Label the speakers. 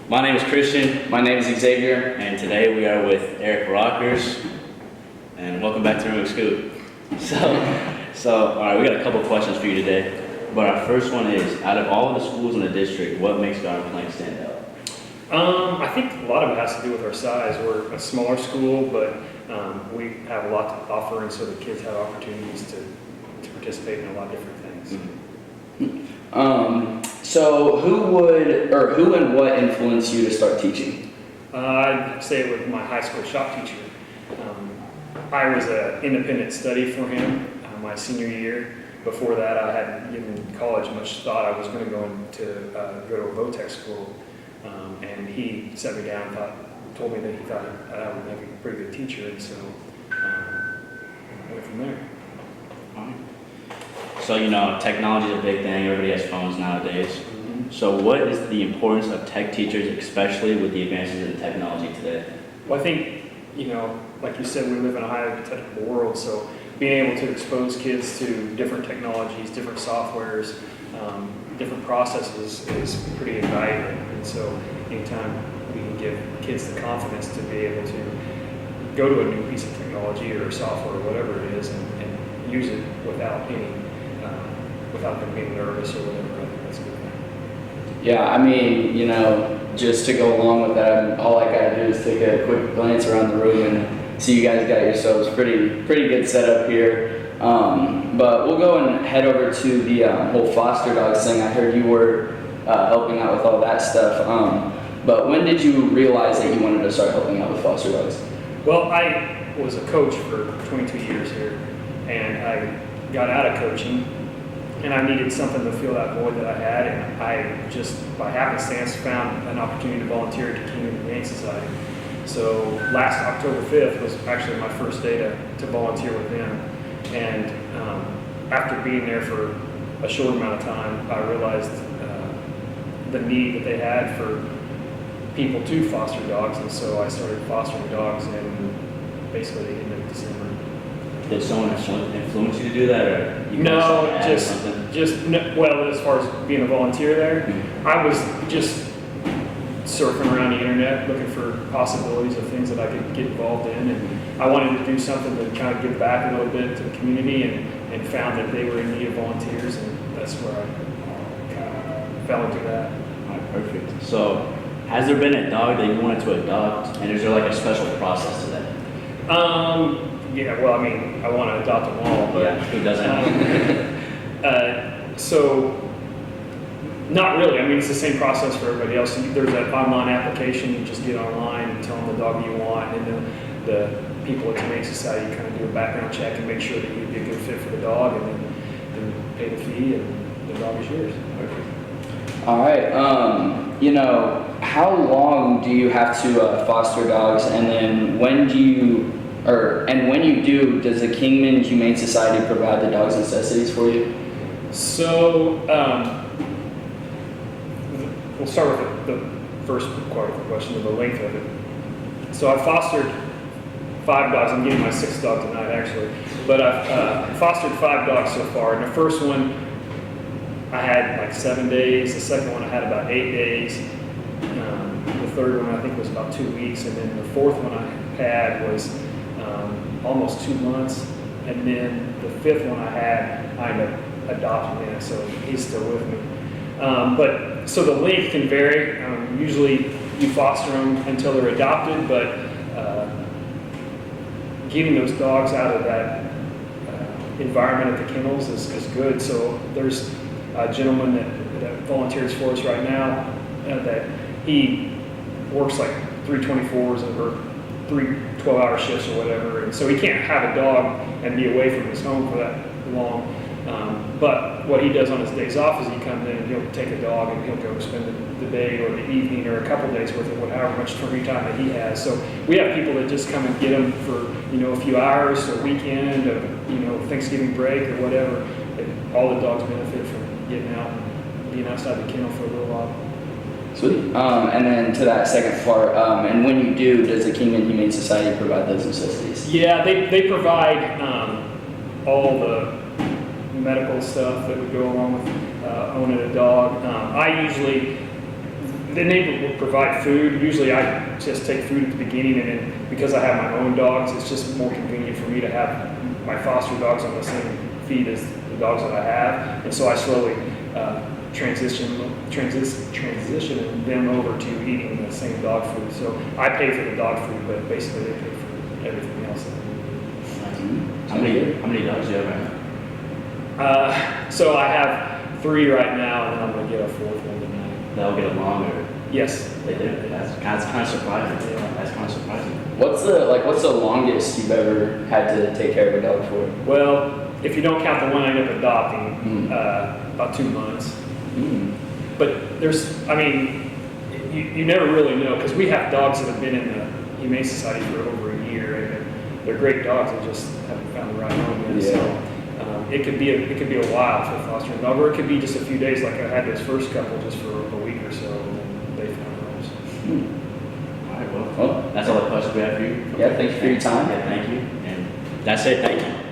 Speaker 1: My name is Christian.
Speaker 2: My name is Xavier.
Speaker 1: And today we are with Eric Rockers. And welcome back to Renwick Scoop. All right, we got a couple questions for you today. But our first one is, out of all of the schools in the district, what makes Garden Plain stand out?
Speaker 3: I think a lot of it has to do with our size. We're a smaller school, but we have a lot to offer, and so the kids have opportunities to participate in a lot of different things.
Speaker 2: So who and what influenced you to start teaching?
Speaker 3: I'd say it was my high school shop teacher. I was an independent study for him my senior year. Before that, I hadn't given college much thought. I was going to go to a Votech school, and he set me down and told me that he thought I would make a pretty good teacher, and so I went from there.
Speaker 1: So, technology is a big thing. Everybody has phones nowadays.
Speaker 3: Mm-hmm.
Speaker 1: So what is the importance of tech teachers, especially with the advances in technology today?
Speaker 3: Well, I think, like you said, we live in a highly technical world, so being able to expose kids to different technologies, different softwares, different processes is pretty invaluable. And so anytime we can give kids the confidence to be able to go to a new piece of technology or software or whatever it is and use it without them being nervous or whatever, I think that's a good thing.
Speaker 2: Yeah, just to go along with that, all I gotta do is take a quick glance around the room and see you guys got yourselves pretty good setup here. But we'll go and head over to the whole foster dogs thing. I heard you were helping out with all that stuff. But when did you realize that you wanted to start helping out with foster dogs?
Speaker 3: Well, I was a coach for 22 years here, and I got out of coaching, and I needed something to fill that void that I had, and I just, by happenstance, found an opportunity to volunteer at the Kingdom Humane Society. So last October 5th was actually my first day to volunteer with them, and after being there for a short amount of time, I realized the need that they had for people to foster dogs, and so I started fostering dogs in basically the end of December.
Speaker 1: Did someone influence you to do that, or you
Speaker 3: No,
Speaker 1: well,
Speaker 3: as far as being a volunteer there, I was just surfing around the internet looking for possibilities of things that I could get involved in, and I wanted to do something to kind of give back a little bit to the community, and found that they were in need of volunteers, and that's where I kind of fell into that.
Speaker 1: All right, perfect. So, has there been a dog that you wanted to adopt, and is there like a special process to that?
Speaker 3: Yeah, well, I want to adopt them all, but
Speaker 1: yeah, who doesn't?
Speaker 3: So, not really. It's the same process for everybody else. There's an online application. You just get online and tell them the dog you want, and then the people at the Humane Society kind of do a background check and make sure that you'd be a good fit for the dog, and then pay the fee, and the dog is yours.
Speaker 1: Perfect.
Speaker 2: All right. How long do you have to foster dogs, and then when you do, does the Kingman Humane Society provide the dog's necessities for you?
Speaker 3: So, we'll start with the first part of the question, the length of it. So I fostered 5 dogs. I'm getting my 6th dog tonight, actually. But I've fostered 5 dogs so far. And the first one, I had like 7 days. The second one, I had about 8 days. The third one, I think, was about 2 weeks. And then the fourth one I had was almost 2 months. And then the 5th one I ended up adopting him, so he's still with me. So the length can vary. Usually you foster them until they're adopted, but getting those dogs out of that environment at the kennels is good. So there's a gentleman that volunteers for us right now that he works like 3 24s or 3 12-hour shifts or whatever, and so he can't have a dog and be away from his home for that long. But what he does on his days off is he comes in and he'll take a dog and he'll go spend the day or the evening or a couple days with it, however much free time that he has. So we have people that just come and get him for a few hours, a weekend, Thanksgiving break or whatever. And all the dogs benefit from getting out and being outside the kennel for a little while.
Speaker 2: Sweet. And then to that second part, and when you do, does the Kingman Humane Society provide those necessities?
Speaker 3: Yeah, they provide all the medical stuff that would go along with owning a dog. I usually the neighbor will provide food. Usually I just take food at the beginning, and then because I have my own dogs, it's just more convenient for me to have my foster dogs on the same feed as the dogs that I have. And so I slowly transition them over to eating the same dog food. So I pay for the dog food, but basically they pay for everything else.
Speaker 1: How many dogs do you have right now?
Speaker 3: So I have 3 right now, and then I'm going to get a 4th one tonight.
Speaker 1: They'll get along, or
Speaker 3: Yes.
Speaker 1: they do? That's kind of surprising.
Speaker 3: Yeah.
Speaker 1: That's kind of surprising.
Speaker 2: What's the longest you've ever had to take care of a dog for?
Speaker 3: Well, if you don't count the one I ended up adopting, about 2 months.
Speaker 2: Mm.
Speaker 3: But I mean, you never really know, because we have dogs that have been in the Humane Society for over a year, and they're great dogs. They just haven't found the right home yet.
Speaker 2: Yeah.
Speaker 3: So it could be a while for fostering a dog, or it could be just a few days. Like I had this first couple just for a week or so, and then they found homes.
Speaker 1: All right, well,
Speaker 2: Well,
Speaker 1: that's all the questions we have for you.
Speaker 2: yeah, thank you for your time.
Speaker 1: Yeah, thank you. And that's it. Thank you.